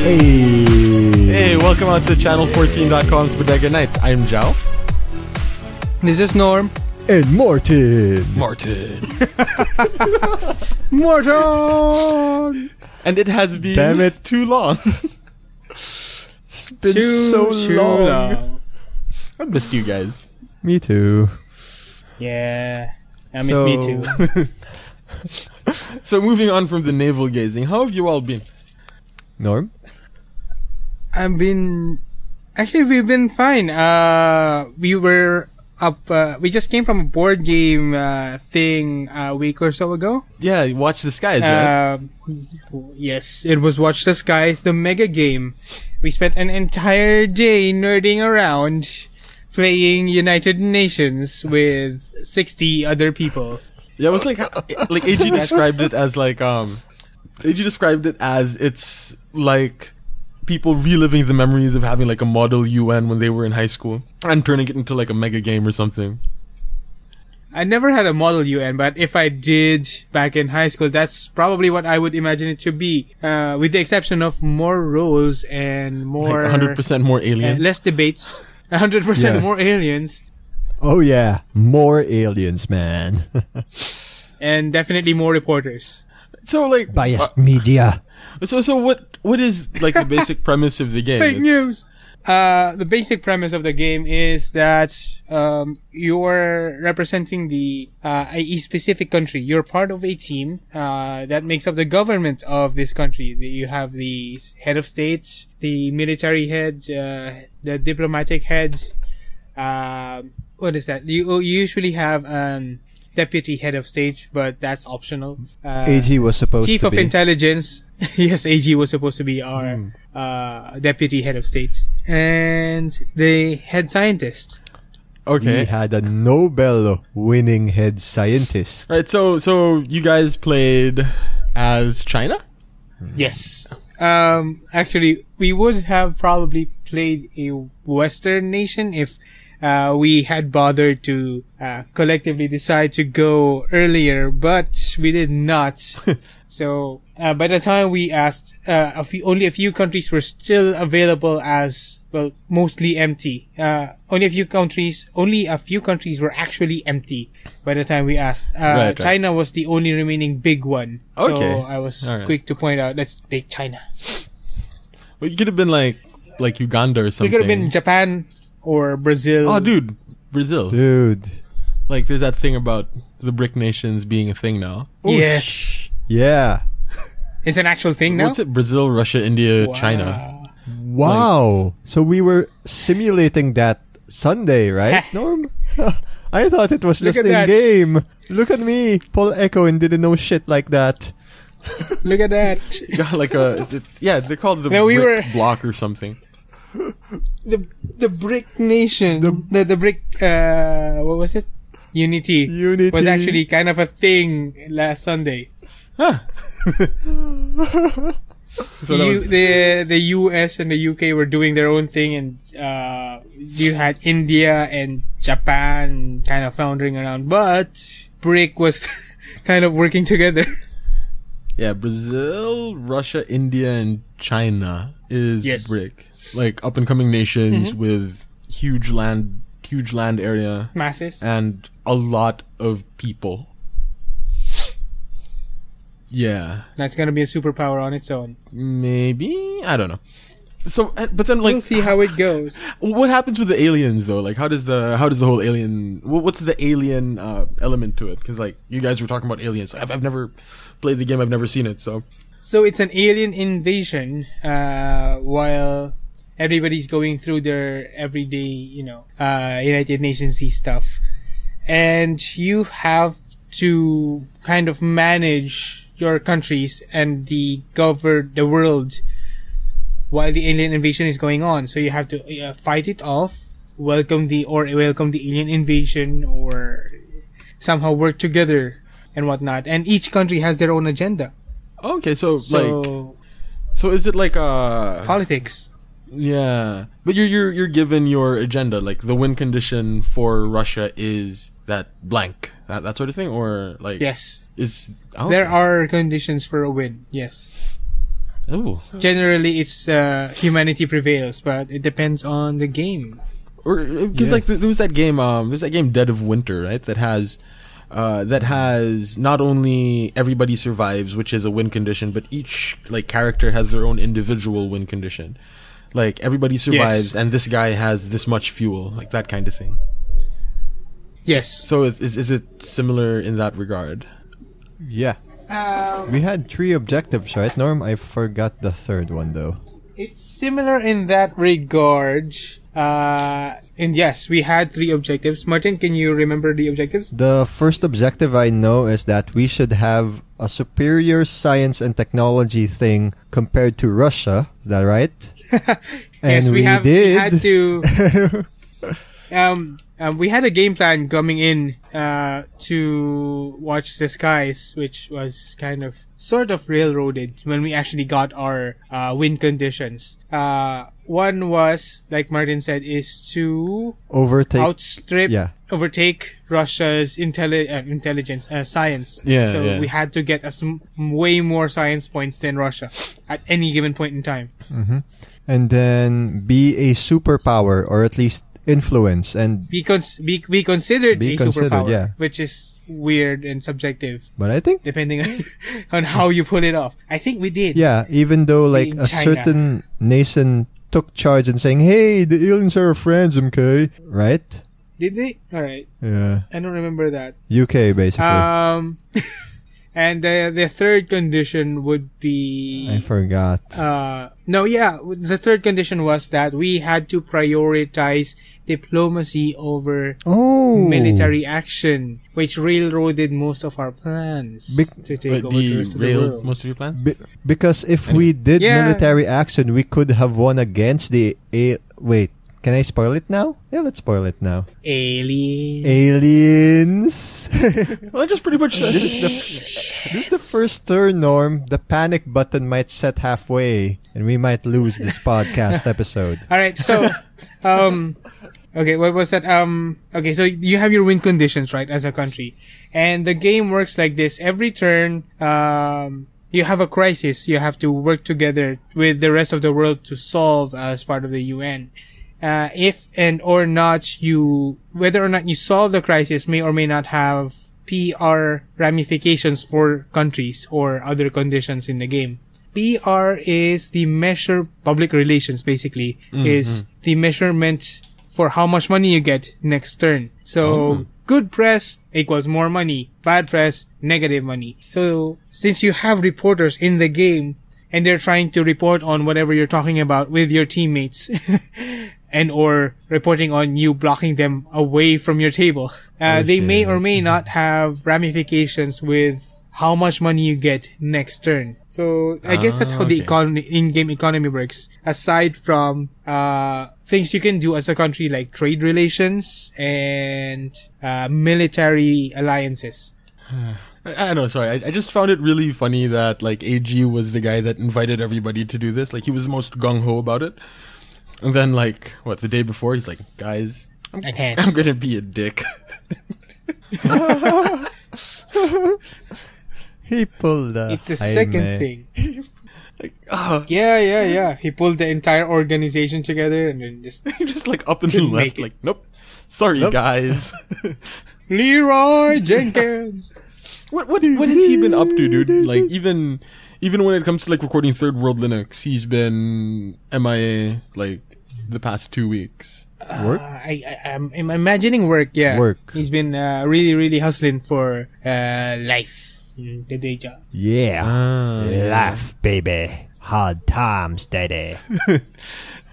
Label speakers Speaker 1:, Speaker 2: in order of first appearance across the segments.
Speaker 1: Hey, welcome out to channel14.com's Bodega Nights. I'm Joao.
Speaker 2: This is Norm.
Speaker 1: And Martin.
Speaker 2: Morton!
Speaker 1: And it has been
Speaker 3: Damn it.
Speaker 1: too long. It's been so long. I missed you guys.
Speaker 3: Me too.
Speaker 2: Yeah, I miss me too.
Speaker 1: So moving on from the navel gazing, how have you all been?
Speaker 3: Norm?
Speaker 2: We've been fine. We were up, we just came from a board game, thing a week or so ago.
Speaker 1: Yeah, Watch the Skies, right?
Speaker 2: Yes, it was Watch the Skies, the mega game. We spent an entire day nerding around, playing United Nations with 60 other people.
Speaker 1: Yeah, it was like AG described it as it's like people reliving the memories of having like a model UN when they were in high school and turning it into like a mega game or something.
Speaker 2: I never had a model UN, but if I did back in high school, that's probably what I would imagine it to be. With the exception of more roles and more...
Speaker 1: Like 100% more aliens.
Speaker 2: Less debates. 100% more aliens.
Speaker 3: Oh yeah, more aliens, man.
Speaker 2: And definitely more reporters.
Speaker 1: So like...
Speaker 3: Biased media.
Speaker 1: So what is like the basic premise of the game?
Speaker 2: Fake news! The basic premise of the game is that you're representing a specific country. You're part of a team that makes up the government of this country. You have the head of state, the military head, the diplomatic head. What is that? You usually have deputy head of state, but that's optional.
Speaker 3: AG was supposed
Speaker 2: Chief
Speaker 3: to
Speaker 2: of
Speaker 3: be.
Speaker 2: Intelligence. Yes, AG was supposed to be our deputy head of state. And the head scientist.
Speaker 1: Okay.
Speaker 3: We had a Nobel-winning head scientist.
Speaker 1: Right, so you guys played as China?
Speaker 2: Yes. Actually, we would have probably played a Western nation if we had bothered to collectively decide to go earlier, but we did not. So by the time we asked, only a few countries were still available as, well, mostly empty. Only a few countries were actually empty by the time we asked.
Speaker 1: Right.
Speaker 2: China was the only remaining big one.
Speaker 1: Okay.
Speaker 2: So I was quick to point out, let's take China.
Speaker 1: Well, you could have been like Uganda or something.
Speaker 2: We could have been Japan or Brazil.
Speaker 1: Oh, dude, Brazil.
Speaker 3: Dude.
Speaker 1: Like, there's that thing about the BRIC nations being a thing now.
Speaker 2: Yes.
Speaker 3: Yeah.
Speaker 2: It's an actual thing now?
Speaker 1: What's it? Brazil, Russia, India,
Speaker 2: Wow.
Speaker 1: China.
Speaker 3: Wow. So we were simulating that Sunday, right, Norm? I thought it was
Speaker 2: Look
Speaker 3: just
Speaker 2: at that.
Speaker 3: in-game. Look at me. Paul Echo and didn't know shit like that.
Speaker 2: Look at that.
Speaker 1: Yeah, like they're called the
Speaker 2: No, we
Speaker 1: BRIC
Speaker 2: were-
Speaker 1: block or something.
Speaker 2: The BRIC nation. The BRIC, what was it? Unity.
Speaker 3: Unity.
Speaker 2: Was actually kind of a thing last Sunday.
Speaker 1: Huh. So that was-
Speaker 2: The US and the UK were doing their own thing, and you had India and Japan kind of floundering around, but BRIC was kind of working together.
Speaker 1: Yeah, Brazil, Russia, India, and China is
Speaker 2: Yes.
Speaker 1: BRIC. Like up and coming nations with huge land area
Speaker 2: Masses.
Speaker 1: and a lot of people. Yeah,
Speaker 2: That's gonna be a superpower on its own.
Speaker 1: maybe, I don't know. So, but then like,
Speaker 2: We'll see how it goes.
Speaker 1: what happens with the aliens though? Like, how does the whole alien? What's the alien element to it? Because like, you guys were talking about aliens. I've never played the game. I've never seen it. So
Speaker 2: It's an alien invasion, while everybody's going through their everyday, United Nations-y stuff. And you have to kind of manage your countries and the world while the alien invasion is going on. So you have to fight it off, welcome the alien invasion, or somehow work together and whatnot. And each country has their own agenda.
Speaker 1: okay, so is it like
Speaker 2: Politics.
Speaker 1: Yeah, but you're given your agenda. Like the win condition for Russia is that blank, that sort of thing, or like
Speaker 2: Yes.
Speaker 1: is
Speaker 2: There are conditions for a win. Yes.
Speaker 1: Oh.
Speaker 2: Generally, it's humanity prevails, but it depends on the game.
Speaker 1: Or because like there was that game, Dead of Winter, right? That has not only everybody survives, which is a win condition, but each like character has their own individual win condition. Like everybody survives, and this guy has this much fuel, like that kind of thing.
Speaker 2: Yes.
Speaker 1: So is it similar in that regard?
Speaker 3: Yeah. We had 3 objectives, right, Norm? I forgot the third one though.
Speaker 2: It's similar in that regard. And yes, we had 3 objectives. Martin, can you remember the objectives?
Speaker 3: The first objective I know is that we should have a superior science and technology thing compared to Russia. Is that right?
Speaker 2: Yes,
Speaker 3: and
Speaker 2: we
Speaker 3: did.
Speaker 2: had to. We had a game plan coming in to watch the skies, which was kind of sort of railroaded when we actually got our win conditions. One was, like Martin said, is to overtake Russia's intelligence, science. So we had to get way more science points than Russia at any given point in time.
Speaker 3: Mm-hmm. And then be a superpower, or at least influence, and
Speaker 2: be considered a superpower,
Speaker 3: yeah.
Speaker 2: Which is weird and subjective.
Speaker 3: But I think
Speaker 2: depending on how you pull it off, I think we did.
Speaker 3: Yeah, even though like a certain nation took charge and saying, "Hey, the aliens are our friends," okay, right?
Speaker 2: Did they? All right.
Speaker 3: Yeah.
Speaker 2: I don't remember that.
Speaker 3: UK basically.
Speaker 2: And the third condition would be...
Speaker 3: I forgot.
Speaker 2: The third condition was that we had to prioritize diplomacy over military action, which railroaded most of our plans to take over the rest of the world.
Speaker 1: Most of your plans?
Speaker 3: Because if we did military action, we could have won against the... Wait. Can I spoil it now? Yeah, let's spoil it now. Aliens.
Speaker 1: Well, I just pretty much said
Speaker 3: this is the first turn, Norm. The panic button might set halfway, and we might lose this podcast episode.
Speaker 2: All right, so, okay, what was that? Okay, so you have your win conditions, right, as a country, and the game works like this. Every turn, you have a crisis. You have to work together with the rest of the world to solve as part of the UN. Whether or not you solve the crisis may or may not have PR ramifications for countries or other conditions in the game. PR is the measure, public relations basically, is the measurement for how much money you get next turn. So, good press equals more money, bad press, negative money. So, since you have reporters in the game, and they're trying to report on whatever you're talking about with your teammates, and or reporting on you blocking them away from your table. They may or may not have ramifications with how much money you get next turn. So I guess that's how the in-game economy works. Aside from things you can do as a country like trade relations and military alliances.
Speaker 1: I don't know, sorry. I just found it really funny that like AG was the guy that invited everybody to do this. Like he was the most gung-ho about it. And then like, the day before, he's like, guys, I'm gonna be a dick.
Speaker 3: He pulled the...
Speaker 2: It's the second thing.
Speaker 1: Like,
Speaker 2: Yeah. He pulled the entire organization together and then
Speaker 1: just like up and left. Like, nope. Sorry, guys.
Speaker 2: Leroy Jenkins.
Speaker 1: What has he been up to, dude? Like even when it comes to like recording Third World Linux, he's been MIA like the past 2 weeks.
Speaker 3: Work?
Speaker 2: I'm imagining work. Yeah,
Speaker 3: work.
Speaker 2: He's been really hustling for life, the day job.
Speaker 3: Yeah, life, baby. Hard times, daddy.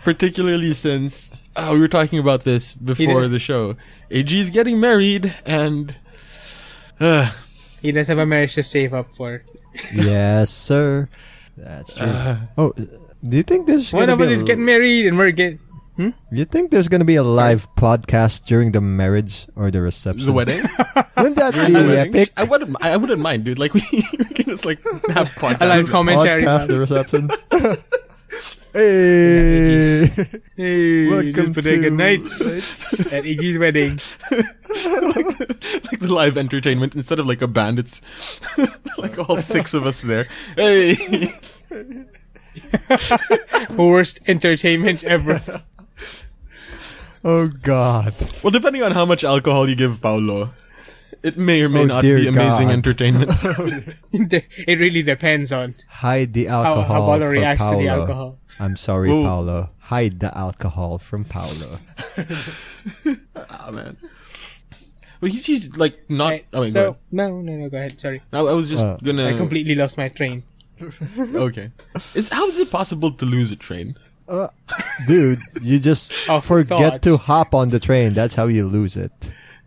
Speaker 1: Particularly since we were talking about this before the show. AG's getting married and.
Speaker 2: He does have a marriage to save up for.
Speaker 3: Yes, sir. That's true. Do you think there's
Speaker 2: one of us is getting married and we're getting...
Speaker 3: Do you think there's gonna be a live podcast during the marriage or the reception?
Speaker 1: The wedding?
Speaker 3: Wouldn't that be epic?
Speaker 1: I wouldn't mind, dude. Like we can just like have podcast.
Speaker 2: A live commentary.
Speaker 3: Podcast the reception. Hey,
Speaker 1: welcome
Speaker 2: to Bodega Nights at AG's wedding.
Speaker 1: like the live entertainment instead of like a band, it's like all 6 of us there. Hey.
Speaker 2: Worst entertainment ever.
Speaker 3: Oh God.
Speaker 1: Well, depending on how much alcohol you give Paolo, it may or may
Speaker 3: Oh,
Speaker 1: not
Speaker 3: dear
Speaker 1: be amazing
Speaker 3: God.
Speaker 1: entertainment.
Speaker 2: It really depends on
Speaker 3: Hide the
Speaker 2: how
Speaker 3: alcohol
Speaker 2: Paolo
Speaker 3: for
Speaker 2: reacts to the
Speaker 3: Paolo.
Speaker 2: alcohol.
Speaker 3: I'm sorry,
Speaker 1: Ooh.
Speaker 3: Paolo. Hide the alcohol from Paolo.
Speaker 1: Ah, man. But he's like not.
Speaker 2: Right,
Speaker 1: Oh, wait,
Speaker 2: so
Speaker 1: go
Speaker 2: no, go ahead. Sorry,
Speaker 1: ahead. I was just
Speaker 3: Uh,
Speaker 1: gonna.
Speaker 2: I completely lost my train.
Speaker 1: Okay. How is it possible to lose a train?
Speaker 3: Dude, you just
Speaker 2: Of
Speaker 3: forget to
Speaker 2: thoughts.
Speaker 3: hop on the train. That's how you lose it.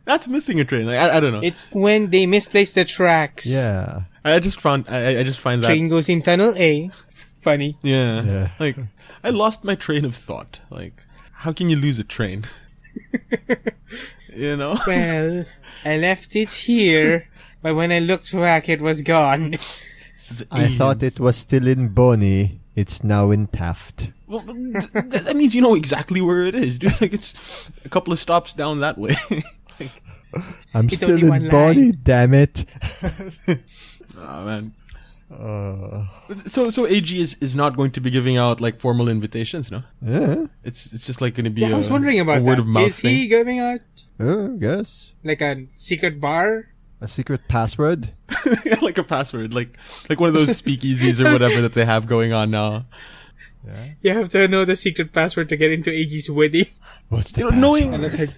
Speaker 1: That's missing a train. Like, I don't know.
Speaker 2: It's when they misplace the tracks.
Speaker 3: Yeah.
Speaker 1: I just find that.
Speaker 2: Train goes in tunnel A. Funny.
Speaker 1: Yeah.
Speaker 3: Yeah.
Speaker 1: Like, I lost my train of thought. Like, how can you lose a train? You know?
Speaker 2: Well, I left it here, but when I looked back, it was gone.
Speaker 3: I thought it was still in Bonnie. It's now in Taft.
Speaker 1: Well, that means you know exactly where it is, dude. Like, it's a couple of stops down that way. Like,
Speaker 3: I'm
Speaker 2: It's
Speaker 3: still
Speaker 2: only
Speaker 3: in
Speaker 2: one
Speaker 3: Bonnie,
Speaker 2: line.
Speaker 3: damn it.
Speaker 1: oh, man. So AG is not going to be giving out like formal invitations, no?
Speaker 3: Yeah.
Speaker 1: It's just like going to be
Speaker 2: Yeah, I was wondering
Speaker 1: a
Speaker 2: about
Speaker 1: word
Speaker 2: that.
Speaker 1: of mouth
Speaker 2: Is he giving out
Speaker 3: I guess.
Speaker 2: like a secret bar?
Speaker 3: A secret password?
Speaker 1: thing. Like a password, like one of those speakeasies or whatever that they have going on now.
Speaker 2: You have to know the secret password to get into AG's wedding.
Speaker 3: What's the
Speaker 1: You know, knowing-
Speaker 2: And that's like,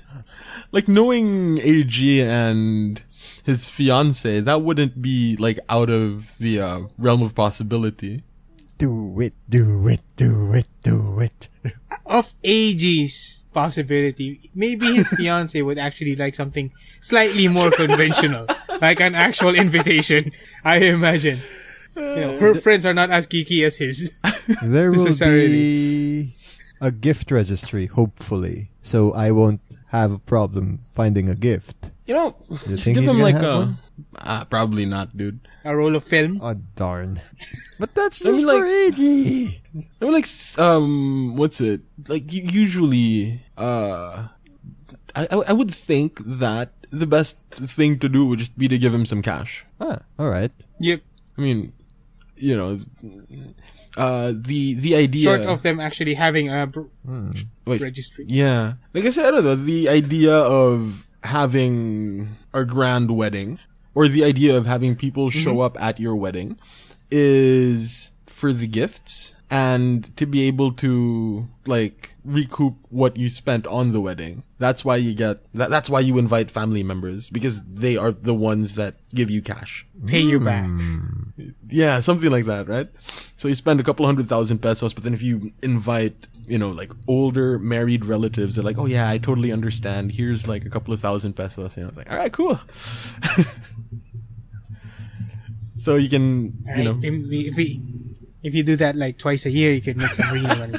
Speaker 1: Like knowing AG and his fiance, that wouldn't be like out of the realm of possibility.
Speaker 3: Do it, do it, do it, do it.
Speaker 2: of AG's possibility, maybe his fiance would actually like something slightly more conventional, like an actual invitation. I imagine. Her friends are not as geeky as his.
Speaker 3: There will
Speaker 2: Necessarily.
Speaker 3: be a gift registry, hopefully. So I won't have a problem finding a gift.
Speaker 1: You know,
Speaker 3: You
Speaker 1: just
Speaker 3: think
Speaker 1: give
Speaker 3: he's
Speaker 1: him
Speaker 3: gonna
Speaker 1: like
Speaker 3: have
Speaker 1: a probably not, dude.
Speaker 2: A roll of film.
Speaker 3: Oh, darn. But that's
Speaker 1: I
Speaker 3: just
Speaker 1: mean,
Speaker 3: for
Speaker 1: like-
Speaker 3: AG.
Speaker 1: I mean, like what's it? Like usually, I would think that the best thing to do would just be to give him some cash.
Speaker 3: Ah, alright.
Speaker 2: Yep.
Speaker 1: I mean, you know, the idea.
Speaker 2: Short of them actually having a
Speaker 1: Wait,
Speaker 2: registry.
Speaker 1: yeah, like I said, I don't know, the idea of having a grand wedding or the idea of having people show up at your wedding is for the gifts and to be able to like recoup what you spent on the wedding. That's why you get that's why you invite family members, because they are the ones that give you cash.
Speaker 2: Pay you back.
Speaker 1: Yeah, something like that, right? So you spend a couple 100,000 pesos, but then if you invite, you know, like older married relatives, they're like, oh yeah, I totally understand. Here's like a couple of thousand pesos. You know, it's like, all right, cool. So you can, you know,
Speaker 2: If you do that like twice a year, you could make some real money.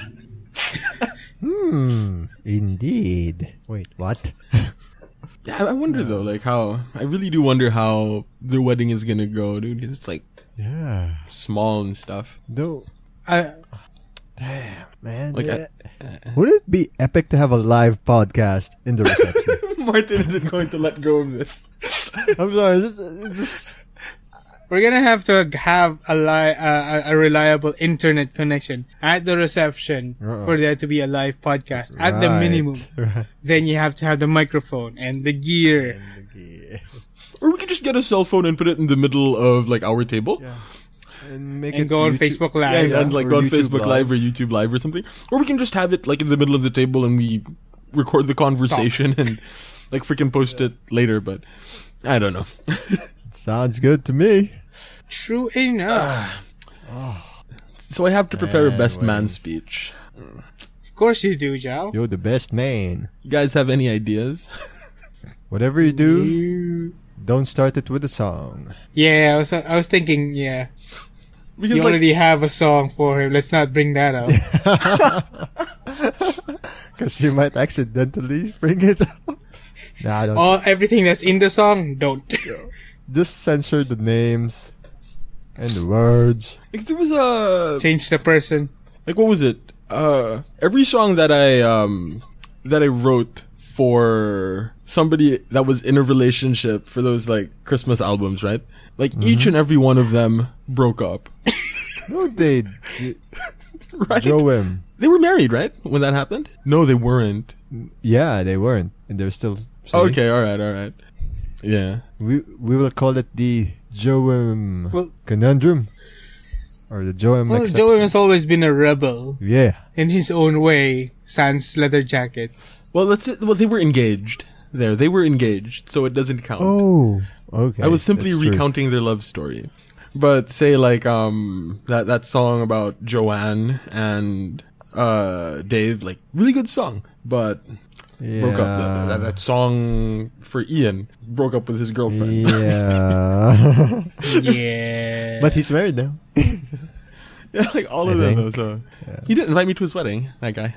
Speaker 3: Indeed. Wait, what?
Speaker 1: yeah, I wonder though, like how, I really do wonder how the wedding is gonna go, dude. 'Cause it's like
Speaker 3: Yeah.
Speaker 1: small and stuff.
Speaker 3: No.
Speaker 2: Uh,
Speaker 3: Damn, man.
Speaker 1: Like,
Speaker 3: Wouldn't it be epic to have a live podcast in the reception?
Speaker 1: Martin isn't going to let go of this.
Speaker 3: I'm sorry. It's just
Speaker 2: we're gonna have to have a reliable internet connection at the reception for there to be a live podcast at the minimum.
Speaker 3: Right.
Speaker 2: Then you have to have the microphone and the gear.
Speaker 1: Or we could just get a cell phone and put it in the middle of like our table.
Speaker 3: Yeah. And make
Speaker 2: And
Speaker 3: it
Speaker 2: go on
Speaker 3: YouTube-
Speaker 2: Facebook
Speaker 1: Yeah,
Speaker 2: Live.
Speaker 1: and like
Speaker 3: or
Speaker 1: go on
Speaker 3: YouTube
Speaker 1: Facebook Live or YouTube Live or something. Or we can just have it like in the middle of the table and we record the conversation and like freaking post it later, but I don't know.
Speaker 3: Sounds good to me.
Speaker 2: True enough.
Speaker 1: So I have to prepare a best man
Speaker 3: Anyway.
Speaker 1: speech.
Speaker 2: Of course you do, Joao.
Speaker 3: You're the best man.
Speaker 1: You guys have any ideas?
Speaker 3: Whatever you do,
Speaker 2: You...
Speaker 3: don't start it with a song.
Speaker 2: Yeah, I was thinking, yeah.
Speaker 1: Because
Speaker 2: You
Speaker 1: like,
Speaker 2: already have a song for him. Let's not bring that up.
Speaker 3: Because you might accidentally bring it up. Nah, don't.
Speaker 2: Everything that's in the song, don't.
Speaker 3: Just censor the names and the words.
Speaker 1: like there was a
Speaker 2: Change the person.
Speaker 1: like what was it? Every song that I wrote for somebody that was in a relationship for those like Christmas albums, right? Like each and every one of them broke up.
Speaker 3: No, they.
Speaker 1: Right?
Speaker 3: Joao.
Speaker 1: They were married, right? When that happened? No, they weren't.
Speaker 3: Yeah, they weren't. And they're still... See?
Speaker 1: Okay, alright. Yeah.
Speaker 3: We will call it the Joao conundrum. Or the Joao
Speaker 2: Well,
Speaker 3: exception.
Speaker 2: Joao has always been a rebel.
Speaker 3: Yeah.
Speaker 2: In his own way, sans leather jacket.
Speaker 1: Well, they were engaged. They were engaged, so it doesn't count.
Speaker 3: Oh, okay.
Speaker 1: I was simply
Speaker 3: That's true.
Speaker 1: recounting their love story. But say like that song about Joanne and Dave, like really good song, but broke up. That song for Ian broke up with his girlfriend.
Speaker 3: Yeah.
Speaker 2: Yeah.
Speaker 3: But he's married now.
Speaker 1: Yeah, like all of them though. So he didn't invite me to his wedding. That guy.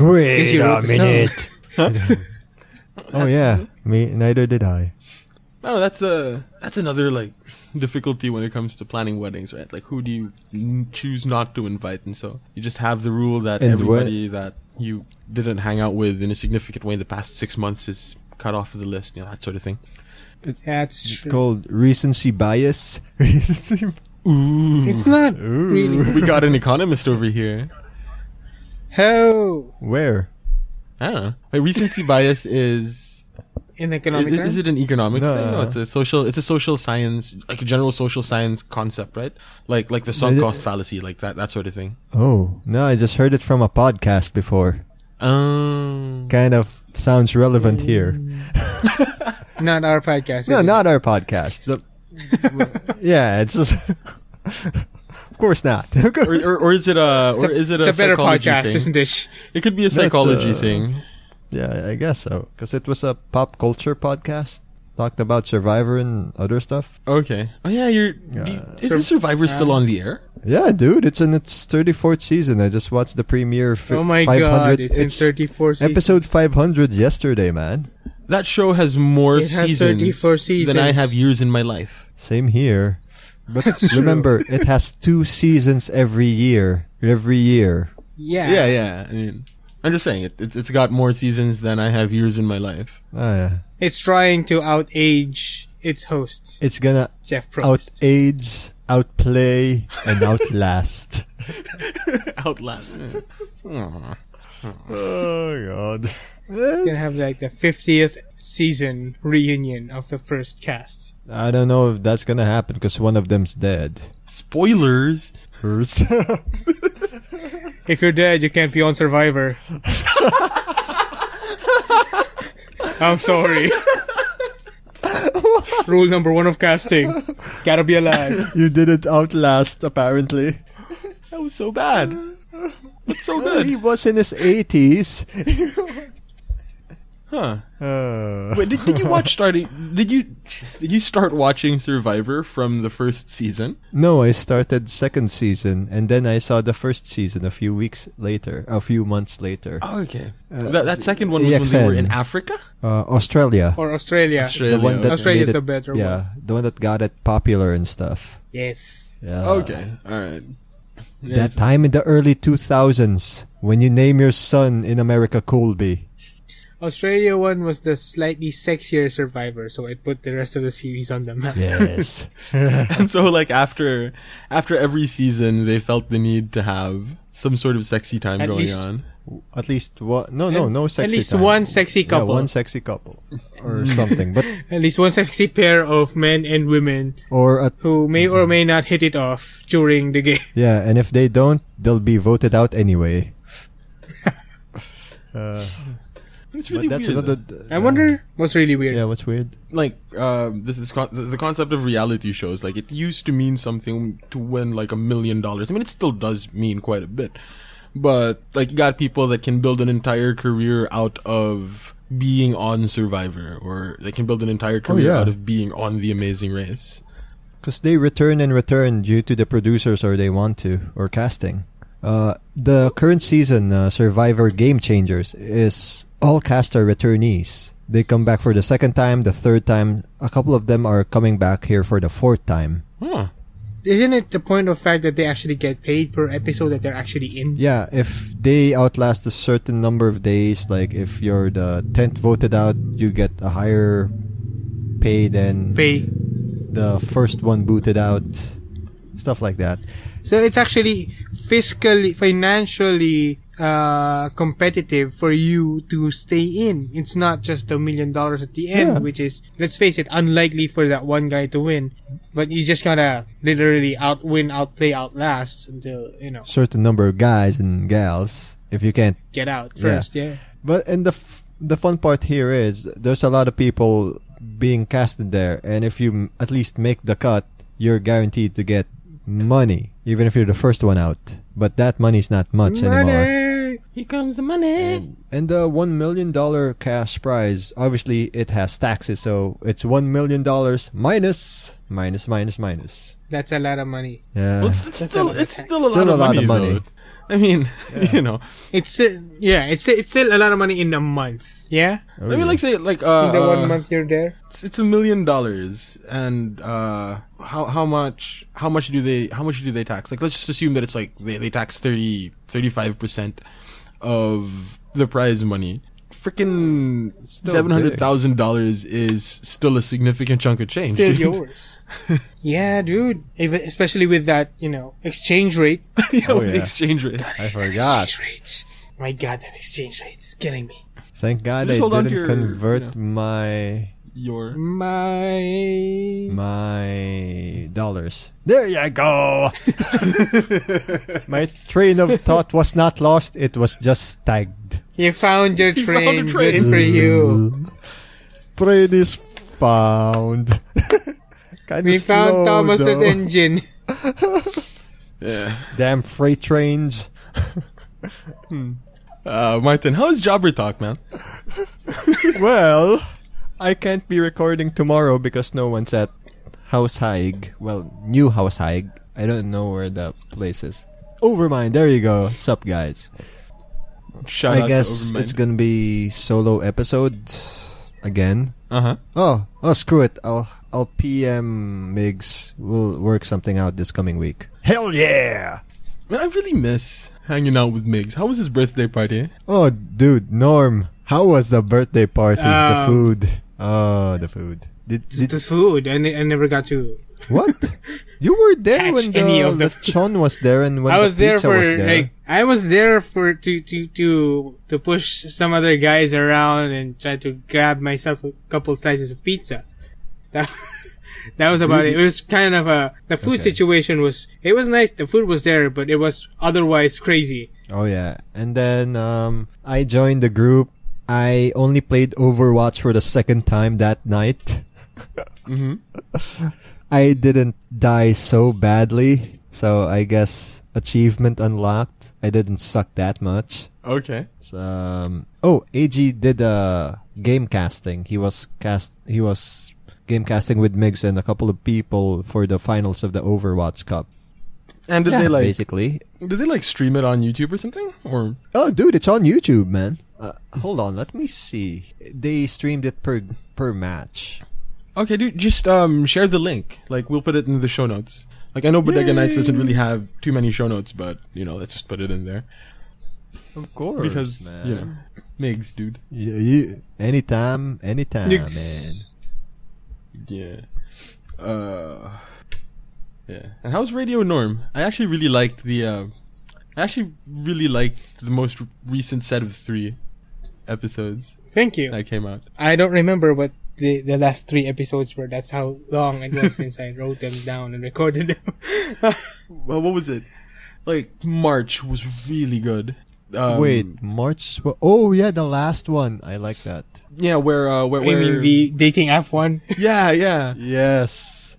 Speaker 3: Wait
Speaker 2: you
Speaker 3: a
Speaker 2: wrote the
Speaker 3: minute. Oh yeah, me neither did I.
Speaker 1: No, that's another like difficulty when it comes to planning weddings, right? Like who do you choose not to invite, and so you just have the rule that
Speaker 3: And
Speaker 1: everybody that you didn't hang out with in a significant way in the past 6 months is cut off of the list, that sort of thing.
Speaker 2: That's
Speaker 3: It's
Speaker 2: true.
Speaker 3: called recency bias.
Speaker 1: Ooh,
Speaker 2: It's not really.
Speaker 1: we got an economist over here.
Speaker 2: How?
Speaker 3: Where?
Speaker 1: I don't know. Like, recency bias is
Speaker 2: In economic
Speaker 1: is
Speaker 2: terms?
Speaker 1: it an economics
Speaker 3: No.
Speaker 1: thing? No, it's a social science, like a general social science concept, right? Like the sunk cost fallacy, like that sort of thing.
Speaker 3: Oh, no, I just heard it from a podcast before. Kind of sounds relevant here.
Speaker 2: Not our podcast.
Speaker 3: No,
Speaker 2: is it?
Speaker 3: not our podcast. Yeah, it's just... Of course not.
Speaker 1: or is it
Speaker 2: It's a better
Speaker 1: psychology
Speaker 2: podcast,
Speaker 1: thing?
Speaker 2: isn't it?
Speaker 1: It could be a
Speaker 3: That's,
Speaker 1: psychology thing.
Speaker 3: Yeah, I guess so. Because it was a pop culture podcast. Talked about Survivor and other stuff.
Speaker 1: Okay. Oh yeah, isn't Survivor still on the air?
Speaker 3: Yeah, dude, it's in its 34th season. I just watched the premiere.
Speaker 2: Oh my
Speaker 3: 500.
Speaker 2: god, it's in 34 seasons.
Speaker 3: Episode 500 yesterday, man.
Speaker 1: That show has more
Speaker 2: It has
Speaker 1: seasons
Speaker 2: 34
Speaker 1: than I
Speaker 2: seasons.
Speaker 1: have years in my life.
Speaker 3: Same here. But
Speaker 2: That's true.
Speaker 3: remember, it has 2 seasons every year. Every year.
Speaker 2: Yeah.
Speaker 1: Yeah. I mean, I'm just saying it's got more seasons than I have years in my life.
Speaker 3: Oh, yeah.
Speaker 2: It's trying to outage its host,
Speaker 3: It's gonna
Speaker 2: Jeff Probst.
Speaker 3: out-age, outplay, and outlast.
Speaker 1: Outlast.
Speaker 3: Oh, God.
Speaker 2: It's gonna have like the 50th season reunion of the first cast.
Speaker 3: I don't know if that's gonna happen because one of them's dead.
Speaker 1: Spoilers.
Speaker 3: First.
Speaker 2: If you're dead, you can't be on Survivor. I'm sorry. Rule number 1 of casting. Gotta be alive.
Speaker 3: You didn't outlast, apparently.
Speaker 1: That was so bad. It's so
Speaker 3: He
Speaker 1: good.
Speaker 3: was in his 80s.
Speaker 1: Huh. Wait, did you watch did you start watching Survivor from the first season?
Speaker 3: No, I started second season, and then I saw the first season a few months later.
Speaker 1: Oh, okay. That second one was when they were in Africa?
Speaker 3: Australia.
Speaker 2: Or Australia.
Speaker 1: Australia.
Speaker 3: The one that
Speaker 2: Australia's
Speaker 3: made
Speaker 2: the
Speaker 3: it-
Speaker 2: better
Speaker 3: yeah,
Speaker 2: one.
Speaker 3: the one that got it popular and stuff.
Speaker 2: Yes.
Speaker 3: Yeah.
Speaker 1: Okay. All right.
Speaker 3: That time in the early 2000s, when you name your son in America Colby.
Speaker 2: Australia one was the slightly sexier Survivor, so I put the rest of the series on the map.
Speaker 3: Yes.
Speaker 1: And so, like, after every season, they felt the need to have some sort of sexy time
Speaker 2: At
Speaker 1: going
Speaker 2: least-
Speaker 1: on.
Speaker 3: At least one. No sexy.
Speaker 2: At least
Speaker 3: time.
Speaker 2: one sexy couple.
Speaker 3: Yeah, one sexy couple or something. But
Speaker 2: At least one sexy pair of men and women
Speaker 3: or at,
Speaker 2: who may or may not hit it off during the game.
Speaker 3: yeah, and if they don't, they'll be voted out anyway.
Speaker 1: It's really
Speaker 3: but that's
Speaker 1: weird.
Speaker 3: another.
Speaker 2: I wonder what's really weird.
Speaker 3: Yeah, what's weird?
Speaker 1: Like, the concept of reality shows. Like, it used to mean something to win like $1 million. I mean, it still does mean quite a bit. But like, you got people that can build an entire career out of being on Survivor, or they can build an entire career
Speaker 3: yeah.
Speaker 1: out of being on The Amazing Race.
Speaker 3: Because they return and return due to the producers or they want to, or casting. The current season, Survivor Game Changers, is all cast are returnees. They come back for the second time, the third time. A couple of them are coming back here for the fourth time.
Speaker 1: Huh.
Speaker 2: Isn't it the point of fact that they actually get paid per episode that they're actually in?
Speaker 3: Yeah, if they outlast a certain number of days, like if you're the 10th voted out, you get a higher pay than
Speaker 2: Pay.
Speaker 3: the first one booted out. Stuff like that.
Speaker 2: So it's actually financially competitive for you to stay in. It's not just $1 million at the end, which is, let's face it, unlikely for that one guy to win. But you just gotta literally outplay, outlast until,
Speaker 3: certain number of guys and gals. If you can't
Speaker 2: get out first,
Speaker 3: But and the fun part here is there's a lot of people being casted there, and if you at least make the cut, you're guaranteed to get money, even if you're the first one out. But that money's not much anymore.
Speaker 1: Here comes the money.
Speaker 3: And the $1 million cash prize, obviously it has taxes, so it's $1 million minus.
Speaker 2: That's a lot of money.
Speaker 3: Yeah.
Speaker 1: Well, it's still a lot of money. Though. I mean,
Speaker 2: it's still a lot of money in a month. Yeah.
Speaker 1: Let me say in the
Speaker 2: 1 month you're there.
Speaker 1: It's $1 million, and how much do they tax? Like, let's just assume that it's like they tax 35% of the prize money. Freaking $700,000 is still a significant chunk of change.
Speaker 2: Still
Speaker 1: dude.
Speaker 2: Yours. Yeah, dude. Especially with that, exchange rate.
Speaker 1: Exchange rate.
Speaker 3: I forgot.
Speaker 2: Exchange rate. My God, that exchange rate is killing me.
Speaker 3: Thank God I didn't convert my dollars. There you go. My train of thought was not lost. It was just tagged.
Speaker 2: You found your train. Good for you.
Speaker 3: Train is found.
Speaker 2: We found Thomas's engine.
Speaker 1: Yeah.
Speaker 3: Damn freight trains.
Speaker 1: Martin, how is Jobber Talk, man?
Speaker 3: Well, I can't be recording tomorrow because no one's at House Haig. Well, New House Haig. I don't know where the place is. Overmind. There you go. Sup, guys.
Speaker 1: Shout out
Speaker 3: I guess
Speaker 1: to
Speaker 3: it's gonna be solo episode again.
Speaker 1: Uh-huh.
Speaker 3: Oh, screw it. I'll PM Migs. We'll work something out this coming week. Hell yeah!
Speaker 1: Man, I really miss hanging out with Migs. How was his birthday party?
Speaker 3: Oh, dude, Norm, how was the birthday party? The food. Oh, the food.
Speaker 2: The food. I never got to.
Speaker 3: What? You were there
Speaker 2: Catch
Speaker 3: when
Speaker 2: any of
Speaker 3: the lechon was there, and when
Speaker 2: I was
Speaker 3: the
Speaker 2: there
Speaker 3: pizza
Speaker 2: for
Speaker 3: was there.
Speaker 2: I was there for to push some other guys around and try to grab myself a couple slices of pizza. That was about it. It was kind of the food situation was nice. The food was there, but it was otherwise crazy.
Speaker 3: Oh yeah. And then I joined the group. I only played Overwatch for the second time that night.
Speaker 1: Mm-hmm.
Speaker 3: I didn't die so badly, so I guess achievement unlocked. I didn't suck that much.
Speaker 1: Okay.
Speaker 3: AG did game casting. He was game casting with Migs and a couple of people for the finals of the Overwatch Cup.
Speaker 1: And did they
Speaker 3: basically?
Speaker 1: Did they stream it on YouTube or something? Or
Speaker 3: oh, dude, it's on YouTube, man. Hold on, let me see. They streamed it per match.
Speaker 1: Okay, dude, just share the link. We'll put it in the show notes. I know Bodega Nights doesn't really have too many show notes, but let's just put it in there.
Speaker 3: Of course,
Speaker 1: because
Speaker 3: man.
Speaker 1: Migs, dude.
Speaker 3: Yeah, anytime,
Speaker 2: Migs.
Speaker 1: Man. Yeah. Yeah. And how's Radio Norm? I actually really liked the most recent set of 3 episodes.
Speaker 2: Thank you.
Speaker 1: That came out.
Speaker 2: I don't remember what the last 3 episodes were. That's how long it was since I wrote them down and recorded them.
Speaker 1: Well, what was it? March was really good.
Speaker 3: Wait, March? Oh yeah, the last one. I like that.
Speaker 1: Yeah, where
Speaker 2: you mean the dating app one?
Speaker 1: Yeah.
Speaker 3: Yes.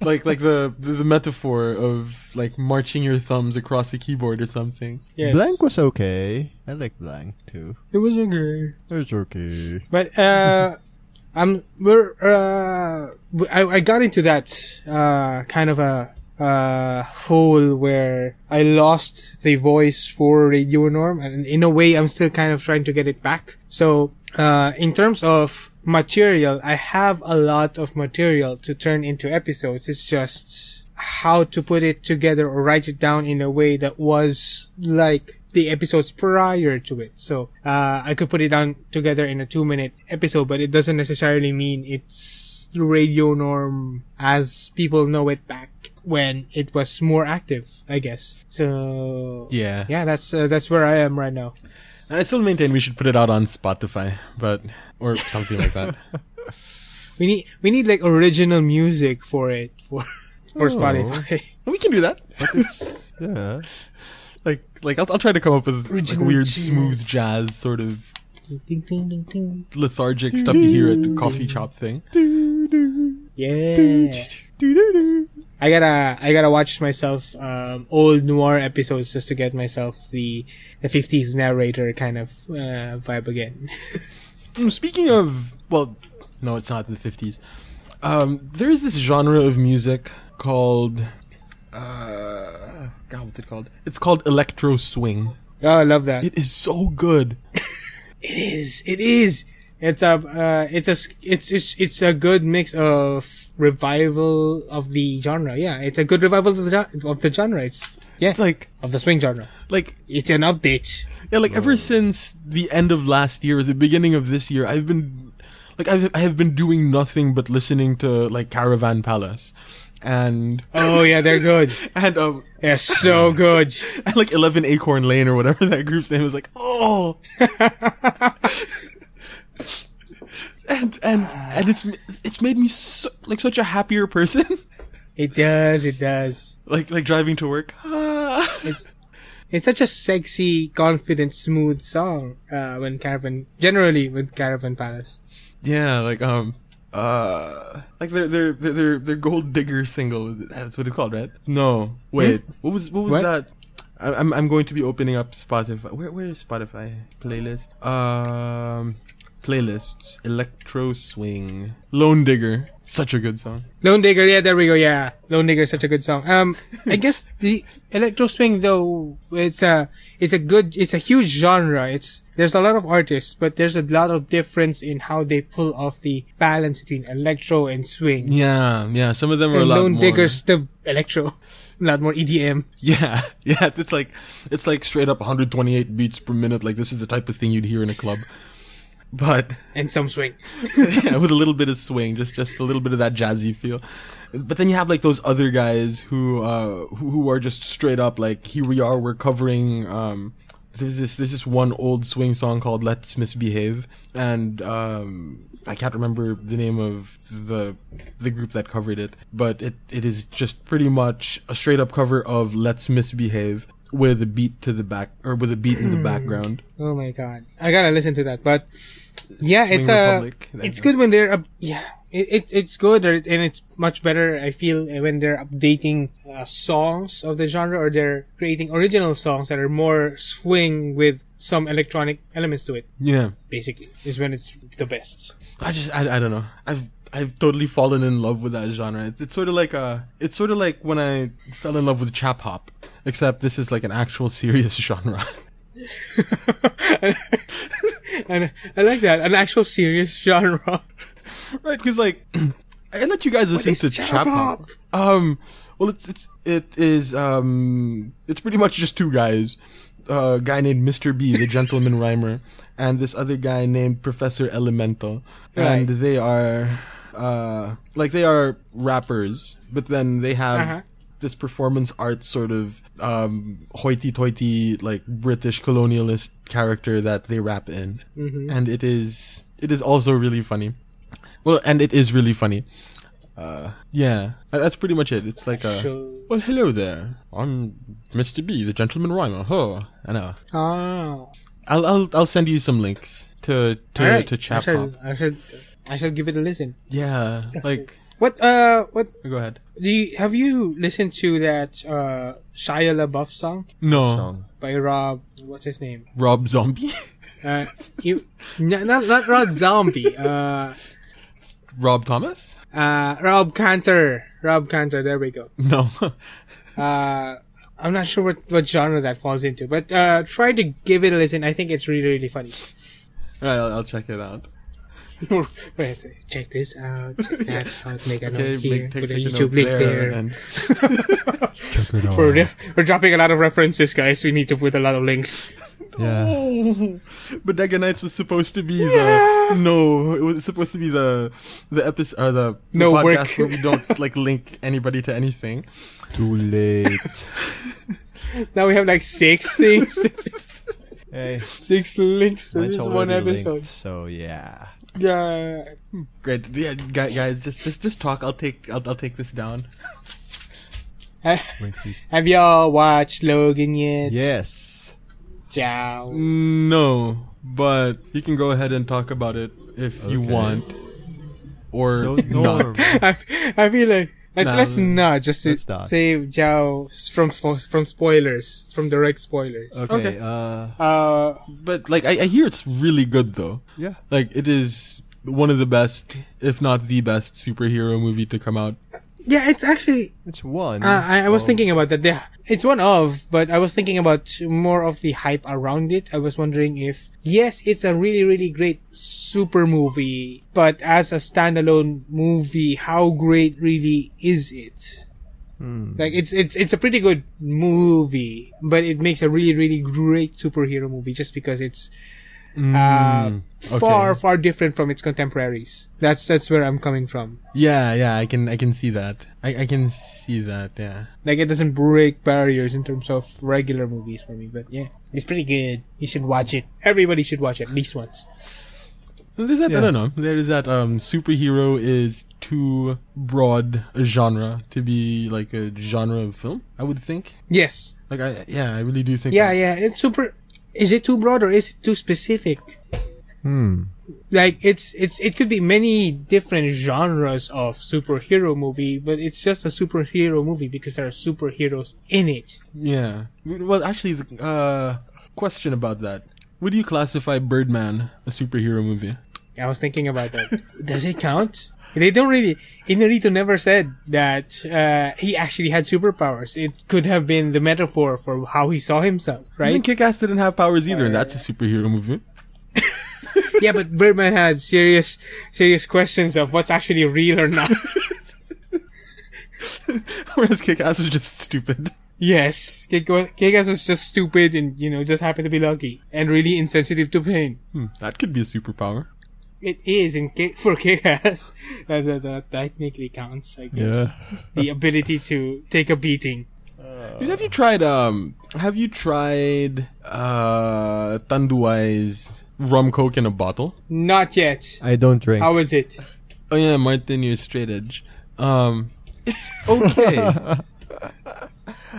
Speaker 1: like the metaphor of marching your thumbs across the keyboard or something.
Speaker 2: Yes.
Speaker 3: Blank was okay. I like Blank too.
Speaker 2: It was okay.
Speaker 3: It's okay.
Speaker 2: But I got into that kind of a hole where I lost the voice for Radio Norm, and in a way I'm still kind of trying to get it back. So in terms of material, I have a lot of material to turn into episodes. It's just how to put it together or write it down in a way that was like the episodes prior to it. So I could put it down together in a 2-minute episode, but it doesn't necessarily mean it's Radio Norm as people know it back when it was more active, I guess. So
Speaker 1: Yeah.
Speaker 2: that's where I am right now.
Speaker 1: And I still maintain we should put it out on Spotify, or something like that.
Speaker 2: We need like original music for it for Spotify.
Speaker 1: We can do that.
Speaker 3: Yeah.
Speaker 1: Like I'll try to come up with like
Speaker 2: Original
Speaker 1: weird
Speaker 2: jazz.
Speaker 1: smooth jazz sort of
Speaker 2: Ding, ding, ding, ding.
Speaker 1: lethargic stuff you hear at the coffee shop thing.
Speaker 2: Yeah. I gotta watch myself old noir episodes just to get myself the 50s narrator kind of vibe again.
Speaker 1: Speaking of, well, no, it's not the 50s. There is this genre of music called God, what's it called? It's called electro swing.
Speaker 2: Oh, I love that.
Speaker 1: It is so good.
Speaker 2: It is. It's a good mix of revival of the genre. Yeah, it's a good revival of the genre. It's
Speaker 1: like
Speaker 2: of the swing genre.
Speaker 1: like
Speaker 2: It's an update.
Speaker 1: yeah, like ever since the end of last year or the beginning of this year, I have been doing nothing but listening to like Caravan Palace. And
Speaker 2: Oh yeah, they're good.
Speaker 1: and
Speaker 2: They're so good.
Speaker 1: and like 11 Acorn Lane or whatever that group's name is, like, oh. and it's made me such a happier person.
Speaker 2: It does.
Speaker 1: like driving to work.
Speaker 2: It's such a sexy, confident, smooth song. When Caravan Palace.
Speaker 1: Yeah, like their Gold Digger single. That's what it's called, right? No, wait. What was
Speaker 2: What?
Speaker 1: that? I'm going to be opening up Spotify. Where is Spotify playlist? Playlists. Electro Swing. Lone Digger. Such a good song.
Speaker 2: Lone Digger, yeah, there we go, yeah. Lone Digger is such a good song. I guess the electro swing though, it's a huge genre. There's a lot of artists, but there's a lot of difference in how they pull off the balance between electro and swing.
Speaker 1: Yeah. Some of them are a
Speaker 2: And
Speaker 1: lot
Speaker 2: Lone
Speaker 1: more.
Speaker 2: Digger's the electro. A lot more EDM.
Speaker 1: Yeah. It's like straight up 128 beats per minute. Like this is the type of thing you'd hear in a club. But
Speaker 2: And some swing.
Speaker 1: yeah, with a little bit of swing, just a little bit of that jazzy feel. But then you have like those other guys who are just straight up like, here we are, we're covering. There's this one old swing song called "Let's Misbehave," and I can't remember the name of the group that covered it, but it is just pretty much a straight up cover of "Let's Misbehave" with a beat to the back, or with a beat in the background.
Speaker 2: Oh my god. I gotta listen to that. But yeah,
Speaker 1: Swing
Speaker 2: it's
Speaker 1: Republic.
Speaker 2: it's good when they're it's good, and it's much better, I feel, when they're updating songs of the genre, or they're creating original songs that are more swing with some electronic elements to it.
Speaker 1: Yeah.
Speaker 2: Basically, is when it's the best.
Speaker 1: I don't know. I've totally fallen in love with that genre. It's sort of like when I fell in love with chap hop, except this is like an actual serious genre.
Speaker 2: And I like that, an actual serious genre.
Speaker 1: Right, because like I let you guys listen to chap hop. Well, it's pretty much just two guys. A guy named Mr. B, the gentleman rhymer, and this other guy named Professor Elemental, and
Speaker 2: Right.
Speaker 1: they are rappers, but then they have this performance art sort of hoity-toity, like British colonialist character that they rap in, and it is also really funny. Well, and it is really funny. Yeah, that's pretty much it. It's like well, hello there. I'm Mr. B, the gentleman rhymer. Huh, I know.
Speaker 2: Oh.
Speaker 1: I'll send you some links to
Speaker 2: Alright.
Speaker 1: Chap Hop.
Speaker 2: I shall give it a listen.
Speaker 1: Yeah, like
Speaker 2: What
Speaker 1: go ahead.
Speaker 2: have you listened to that Shia LaBeouf song
Speaker 1: No,
Speaker 2: by what's his name?
Speaker 1: Rob Zombie.
Speaker 2: Not Rob Zombie.
Speaker 1: Rob Thomas.
Speaker 2: Rob Cantor. There we go.
Speaker 1: No.
Speaker 2: I'm not sure what genre that falls into, but try to give it a listen. I think it's really, really funny.
Speaker 1: Alright, I'll check it out.
Speaker 2: Wait, check this out. Check that out. Make a
Speaker 1: Okay,
Speaker 2: note here.
Speaker 1: take
Speaker 2: Put a
Speaker 1: a
Speaker 2: YouTube
Speaker 1: note
Speaker 2: link
Speaker 1: there,
Speaker 2: there.
Speaker 1: and
Speaker 3: Check it out.
Speaker 2: We're dropping a lot of references, guys. We need to put a lot of links.
Speaker 3: Yeah.
Speaker 1: Oh, Bodega Nights was supposed to be it was supposed to be the episode or the
Speaker 2: No
Speaker 1: podcast
Speaker 2: work.
Speaker 1: where we don't like link anybody to anything.
Speaker 3: Too late.
Speaker 2: Now we have like 6 things.
Speaker 3: Hey,
Speaker 2: 6 links to
Speaker 3: mine's
Speaker 2: this one
Speaker 3: already
Speaker 2: episode.
Speaker 3: linked, so yeah.
Speaker 2: Yeah.
Speaker 1: Great, yeah, guys, just talk. I'll take this down.
Speaker 3: Wait, please.
Speaker 2: Have y'all watched Logan yet?
Speaker 3: Yes.
Speaker 2: Joao.
Speaker 1: No, but you can go ahead and talk about it if you
Speaker 3: Okay.
Speaker 1: want, or
Speaker 3: So
Speaker 1: not.
Speaker 3: normal.
Speaker 2: I feel like let's
Speaker 1: Nah,
Speaker 2: not just to
Speaker 3: let's not.
Speaker 2: save Joao from spoilers, from direct spoilers.
Speaker 3: Okay.
Speaker 1: Okay. But like, I hear it's really good though.
Speaker 3: Yeah.
Speaker 1: Like, it is one of the best, if not the best, superhero movie to come out.
Speaker 2: Yeah, it's actually.
Speaker 3: It's one.
Speaker 2: I was
Speaker 3: of-
Speaker 2: thinking about that. It's one of, but I was thinking about more of the hype around it. I was wondering if, yes, it's a really, really great super movie, but as a standalone movie, how great really is it? Like, it's a pretty good movie, but it makes a really, really great superhero movie just because it's far different from its contemporaries. That's where I'm coming from.
Speaker 1: Yeah, I can see that. I can see that. Yeah.
Speaker 2: Like, it doesn't break barriers in terms of regular movies for me, but yeah, it's pretty good. You should watch it. Everybody should watch it at least once.
Speaker 1: There's that.
Speaker 3: Yeah.
Speaker 1: I don't know. There's that. Superhero is too broad a genre to be like a genre of film. I would think.
Speaker 2: Yes.
Speaker 1: Like, I really do think.
Speaker 2: Yeah,
Speaker 1: that.
Speaker 2: yeah. It's super. Is it too broad or is it too specific? Like, it could be many different genres of superhero movie, but it's just a superhero movie because there are superheroes in it.
Speaker 1: Yeah. Well, actually, question about that. Would you classify Birdman a superhero movie?
Speaker 2: I was thinking about that. Does it count? They don't really. Inarito never said that he actually had superpowers. It could have been the metaphor for how he saw himself,
Speaker 1: I mean,
Speaker 2: right?
Speaker 1: Kick-Ass didn't have powers either, and that's a superhero movie.
Speaker 2: Yeah, but Birdman had serious questions of what's actually real or not.
Speaker 1: Whereas Kick-Ass was just stupid.
Speaker 2: Yes, Kick-Ass was just stupid and, just happened to be lucky and really insensitive to pain.
Speaker 1: That could be a superpower.
Speaker 2: It is for Kick-Ass. That technically counts, I guess.
Speaker 3: Yeah.
Speaker 2: The ability to take a beating.
Speaker 1: Dude, have you tried Tanduai's rum coke in a bottle?
Speaker 2: Not yet.
Speaker 3: I don't drink.
Speaker 2: How is it?
Speaker 1: Oh yeah, Martin, you're straight edge. It's okay.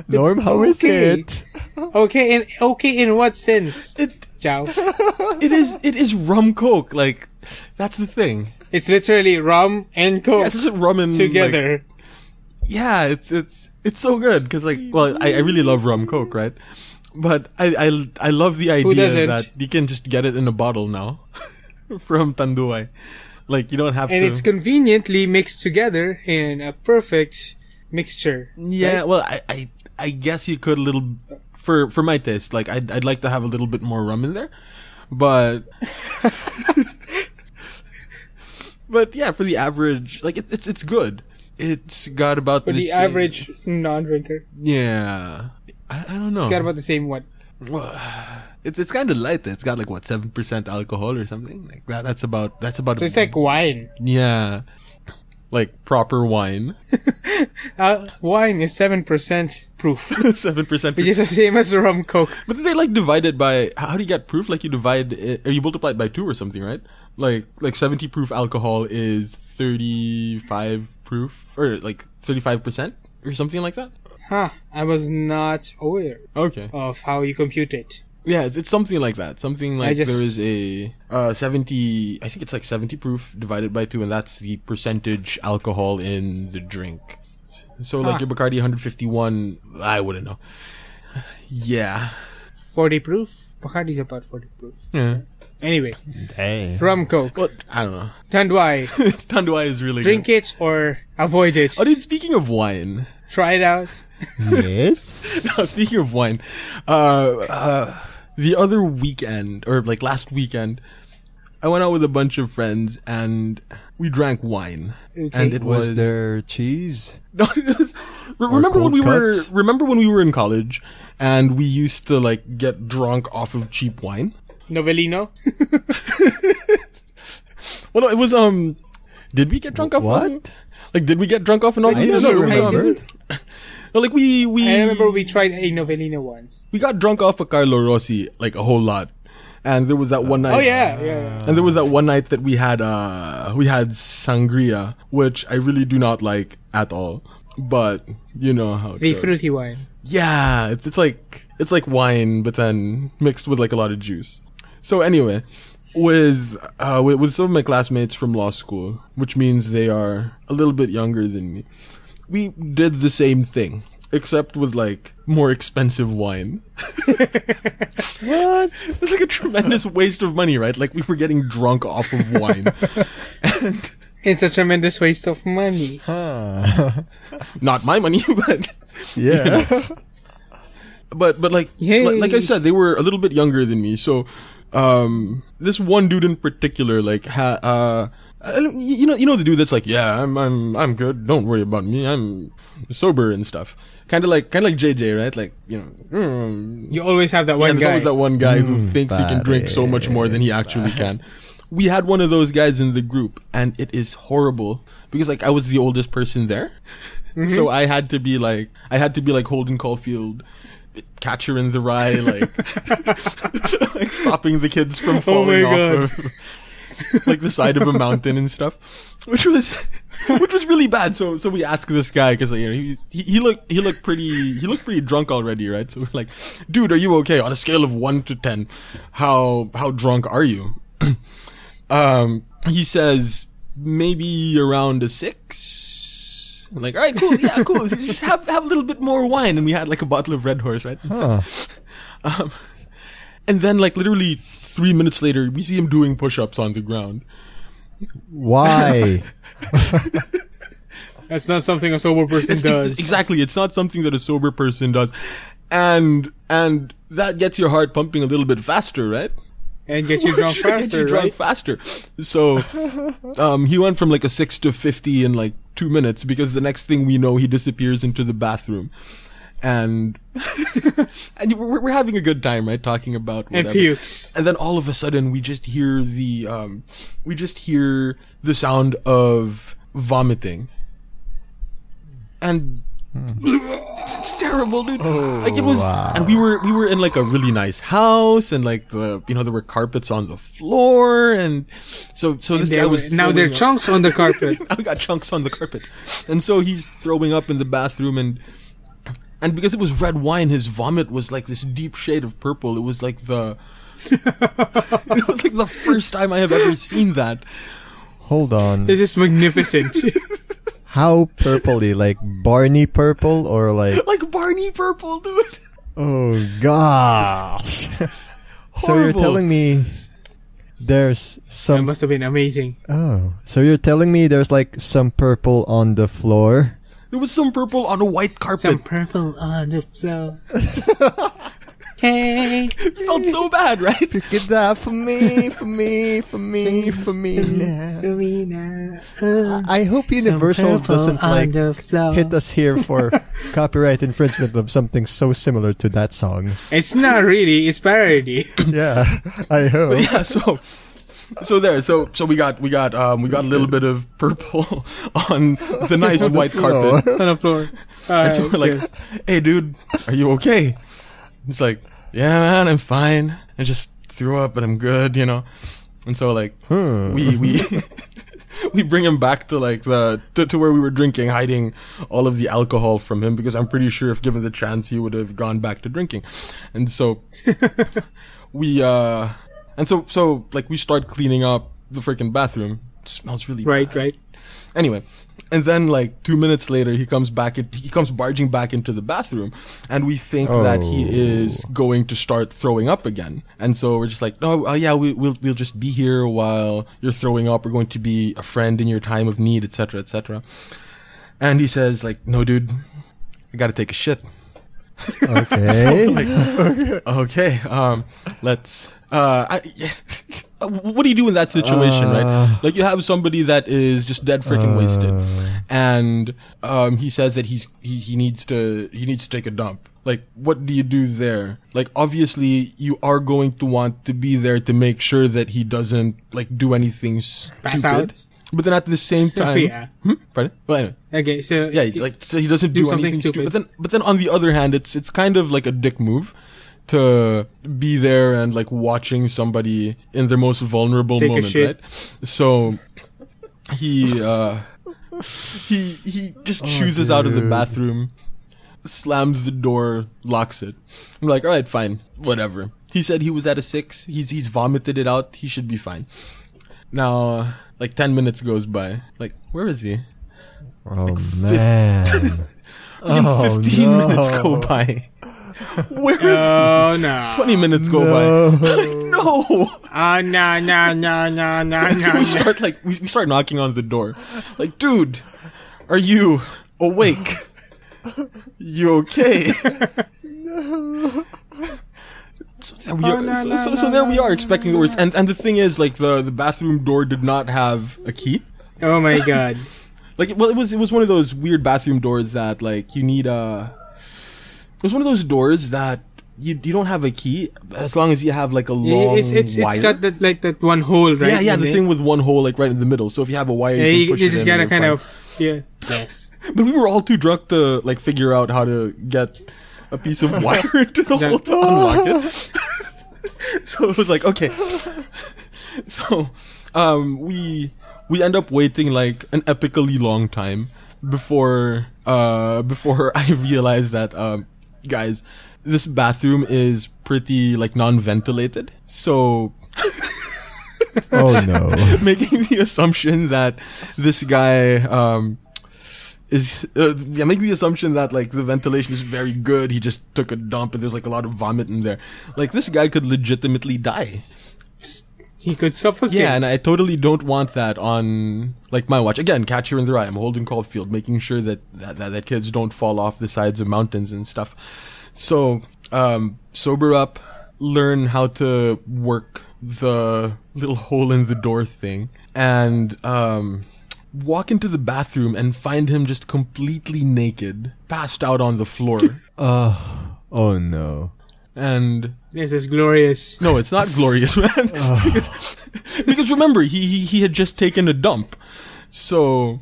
Speaker 3: Norm, how is
Speaker 2: okay.
Speaker 3: it?
Speaker 2: Okay in what sense? Joao?
Speaker 1: It is rum coke. Like, that's the thing.
Speaker 2: It's literally rum and coke
Speaker 1: Yeah, it's just rum and
Speaker 2: together.
Speaker 1: like, yeah, it's so good because like, well, I really love rum coke, right? But I love the idea
Speaker 2: doesn't?
Speaker 1: that you can just get it in a bottle now from Tanduay. Like, you don't have
Speaker 2: And
Speaker 1: to.
Speaker 2: it's conveniently mixed together in a perfect mixture.
Speaker 1: Yeah,
Speaker 2: right?
Speaker 1: well, I guess you could a little for my taste. Like, I'd like to have a little bit more rum in there, but but yeah, for the average, like it's good. It's got about
Speaker 2: For the
Speaker 1: same-
Speaker 2: average non-drinker.
Speaker 1: Yeah, I don't know.
Speaker 2: It's got about the same what?
Speaker 1: Well, it's kind of light. It's got like what 7% alcohol or something like that. That's about.
Speaker 2: So it's like wine.
Speaker 1: yeah, like proper wine.
Speaker 2: Wine is 7% proof,
Speaker 1: 7%.
Speaker 2: which is the same as rum coke.
Speaker 1: But then they like divide it by how do you get proof? Like you divide it or you multiply it by 2 or something, right? Like 70 proof alcohol is 35 proof or like 35% or something like that.
Speaker 2: Huh. I was not aware
Speaker 1: Okay.
Speaker 2: of how you compute it.
Speaker 1: Yeah, it's something like that. Something like
Speaker 2: just-
Speaker 1: there is a 70. I think it's like 70 proof divided by 2, and that's the percentage alcohol in the drink. So like your Bacardi 151, I wouldn't know. Yeah.
Speaker 2: 40 proof? Bacardi's about 40 proof.
Speaker 1: Yeah.
Speaker 2: Anyway,
Speaker 3: Dang.
Speaker 2: rum coke.
Speaker 1: Well, I don't know.
Speaker 2: Tanduay.
Speaker 1: Tanduay is really
Speaker 2: Drink
Speaker 1: good.
Speaker 2: it or avoid it.
Speaker 1: Oh, dude, speaking of wine.
Speaker 2: Try it out.
Speaker 3: Yes.
Speaker 1: Speaking of wine, the other weekend or like last weekend, I went out with a bunch of friends and we drank wine.
Speaker 2: Okay.
Speaker 1: And it
Speaker 3: Was there cheese?
Speaker 1: No, it was, remember when we were in college and we used to like get drunk off of cheap wine?
Speaker 2: Novelino?
Speaker 1: Well, no, it was did we get drunk off
Speaker 3: What?
Speaker 1: Like, did we get drunk off an
Speaker 3: I
Speaker 1: Novelino?
Speaker 3: don't
Speaker 1: No, it was,
Speaker 3: remember.
Speaker 1: no, like we
Speaker 2: I remember we tried a Novelino once.
Speaker 1: we got drunk off of Carlo Rossi like a whole lot, and there was that one night.
Speaker 2: Oh yeah.
Speaker 1: And there was that one night that we had sangria, which I really do not like at all. But you know how it
Speaker 2: The
Speaker 1: goes.
Speaker 2: fruity wine.
Speaker 1: Yeah, it's like wine, but then mixed with like a lot of juice. So anyway, with some of my classmates from law school, which means they are a little bit younger than me, we did the same thing, except with like more expensive wine. What? It was like a tremendous waste of money, right? Like we were getting drunk off of wine. And
Speaker 2: It's a tremendous waste of money.
Speaker 1: not my money, but
Speaker 3: Yeah.
Speaker 1: but like
Speaker 2: Yay.
Speaker 1: like I said, they were a little bit younger than me. So this one dude in particular, like you know the dude that's like, yeah, I'm good, don't worry about me, I'm sober and stuff. Kind of like JJ, right? Like, you know,
Speaker 2: You always have that one
Speaker 1: there's
Speaker 2: guy.
Speaker 1: always that one guy who thinks he can drink so much more than he actually can. We had one of those guys in the group, and it is horrible because like I was the oldest person there, so I had to be like Holden Caulfield, Catcher in the Rye, like like stopping the kids from falling off of like the side of a mountain and stuff, which was really bad. So we asked this guy because you know he looked pretty drunk already, right? So we're like, dude, are you okay? On a scale of 1 to 10, how drunk are you? He says maybe around a 6. I'm like, all right, cool, yeah, cool. So just have a little bit more wine, and we had like a bottle of Red Horse, right?
Speaker 3: Huh.
Speaker 1: And then like literally 3 minutes later, we see him doing push-ups on the ground.
Speaker 3: Why?
Speaker 2: That's not something a sober person does.
Speaker 1: Exactly, it's not something that a sober person does, and that gets your heart pumping a little bit faster, right?
Speaker 2: And get you drunk faster,
Speaker 1: Get you drunk
Speaker 2: right?
Speaker 1: faster. So, he went from like a 6 to 50 in like 2 minutes because the next thing we know, he disappears into the bathroom, and and we're having a good time, right? Talking about whatever.
Speaker 2: And pukes.
Speaker 1: And then all of a sudden, we just hear the sound of vomiting, and it's terrible, dude. Like it was,
Speaker 3: wow.
Speaker 1: and we were in like a really nice house, and like there were carpets on the floor, and so this guy was
Speaker 2: Now there are chunks on the carpet.
Speaker 1: now we got chunks on the carpet, and so he's throwing up in the bathroom, and because it was red wine, his vomit was like this deep shade of purple. It was like the first time I have ever seen that.
Speaker 3: Hold on.
Speaker 2: This is magnificent.
Speaker 3: How purpley? Like Barney purple or like...
Speaker 1: Like Barney purple, dude.
Speaker 3: Oh, gosh. So you're
Speaker 1: Horrible.
Speaker 3: telling me there's
Speaker 2: That
Speaker 3: some...
Speaker 2: must have been amazing.
Speaker 3: Oh. So you're telling me there's like some purple on the floor?
Speaker 1: There was some purple on a white carpet.
Speaker 2: Some purple on the floor. Hey.
Speaker 1: It felt so bad, right?
Speaker 3: Pick it up for me, for me, for me, for me now. I hope Universal doesn't like hit us here for copyright infringement of something so similar to that song.
Speaker 2: It's not really. It's parody.
Speaker 3: Yeah, I hope.
Speaker 1: But yeah, so we got a little bit of purple on the nice white
Speaker 3: floor.
Speaker 1: carpet.
Speaker 2: On the floor.
Speaker 1: And so we're like,
Speaker 2: Yes.
Speaker 1: hey dude, are you okay? He's like, yeah man, I'm fine. I just threw up but I'm good, you know. And so like we we bring him back to like to where we were drinking, hiding all of the alcohol from him because I'm pretty sure if given the chance he would have gone back to drinking. And so we so like we start cleaning up the freaking bathroom. It smells really bad.
Speaker 2: Right.
Speaker 1: Anyway, and then like 2 minutes later, he comes barging back into the bathroom, and we think that he is going to start throwing up again. And so we're just like, no, yeah, we'll just be here while you're throwing up. We're going to be a friend in your time of need, etc., etc. And he says like, no, dude, I gotta take a shit.
Speaker 3: Okay.
Speaker 1: Okay, let's. What do you do in that situation, right? Like, you have somebody that is just dead freaking wasted, and he says that he needs to take a dump. Like, what do you do there? Like, obviously, you are going to want to be there to make sure that he doesn't like do anything stupid.
Speaker 2: Pass out?
Speaker 1: But then at the same time,
Speaker 2: Yeah.
Speaker 1: Pardon? Well, anyway.
Speaker 2: Okay, so
Speaker 1: Yeah, like, so he doesn't do
Speaker 2: something
Speaker 1: anything stupid.
Speaker 2: stupid.
Speaker 1: But then on the other hand, it's kind of like a dick move to be there and like watching somebody in their most vulnerable
Speaker 2: Take a
Speaker 1: moment,
Speaker 2: shit.
Speaker 1: right? So he just chooses out of the bathroom, slams the door, locks it. I'm like, all right, fine, whatever. He said he was at a 6. He's vomited it out. He should be fine. Now, like 10 minutes goes by. Like, where is he?
Speaker 3: Oh, man.
Speaker 1: 15 minutes go by. Where is he?
Speaker 2: Oh no.
Speaker 1: 20 minutes go by. Like, no.
Speaker 2: Oh no.
Speaker 1: So we start knocking on the door. Like, dude, are you awake? You okay? So there we are. So there we are, expecting the worst. And the thing is, like, the bathroom door did not have a key.
Speaker 2: Oh my god.
Speaker 1: Like, well, it was one of those weird bathroom doors that, like, you need a. It was one of those doors that you don't have a key as long as you have like a long
Speaker 2: It's
Speaker 1: wire.
Speaker 2: got that one hole, right?
Speaker 1: Yeah, the thing with one hole like right in the middle. So if you have a wire, you can push
Speaker 2: you
Speaker 1: it
Speaker 2: just
Speaker 1: in
Speaker 2: gotta
Speaker 1: and
Speaker 2: kind
Speaker 1: you're
Speaker 2: of yes.
Speaker 1: fine. But we were all too drunk to like figure out how to get a piece of wire into the hole to unlock it. So it was like, okay. So we end up waiting like an epically long time before I realized that guys, this bathroom is pretty like non-ventilated. So
Speaker 3: Oh no.
Speaker 1: making the assumption that this guy making the assumption that like the ventilation is very good. He just took a dump and there's like a lot of vomit in there. Like, this guy could legitimately die.
Speaker 2: He could suffocate.
Speaker 1: Yeah, and I totally don't want that on like my watch. Again, Catcher in the Rye. I'm holding Caulfield, making sure that kids don't fall off the sides of mountains and stuff. So, sober up, learn how to work the little hole in the door thing, and walk into the bathroom and find him just completely naked, passed out on the floor.
Speaker 3: Oh no.
Speaker 1: And
Speaker 2: This is glorious.
Speaker 1: no, it's not glorious, man. because remember, he had just taken a dump. So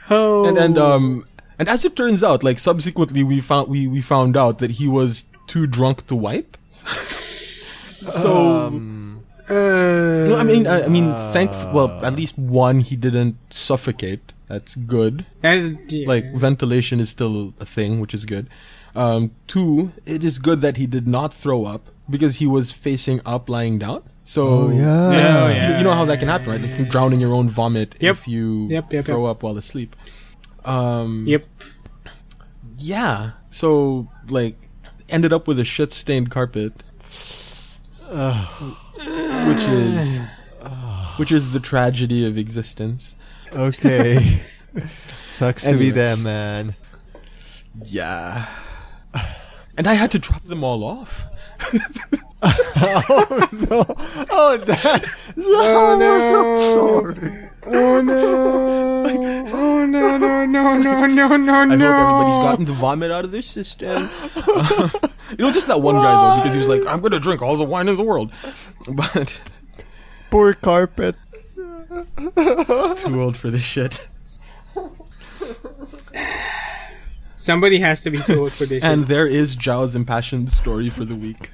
Speaker 2: Oh.
Speaker 1: and as it turns out, like subsequently we found out that he was too drunk to wipe. So no, I mean at least one, he didn't suffocate. That's good. Like, ventilation is still a thing, which is good. 2, it is good that he did not throw up because he was facing up, lying down. So you know how that can happen, right? Like, you drown in your own vomit if you throw up while asleep.
Speaker 2: Yep.
Speaker 1: Yeah. So like, ended up with a shit-stained carpet, which is the tragedy of existence.
Speaker 3: Okay. Sucks to be them, man.
Speaker 1: Yeah. And I had to drop them all off.
Speaker 3: Oh no. Oh, that.
Speaker 2: Oh no.
Speaker 3: Sorry.
Speaker 2: Oh no. Oh no.
Speaker 1: I hope everybody's gotten the vomit out of their system. It was just that one guy though, because he was like, I'm gonna drink all the wine in the world. But
Speaker 3: Poor carpet.
Speaker 1: too old for this shit.
Speaker 2: Somebody has to be too old for this.
Speaker 1: And there is Joao's impassioned story for the week.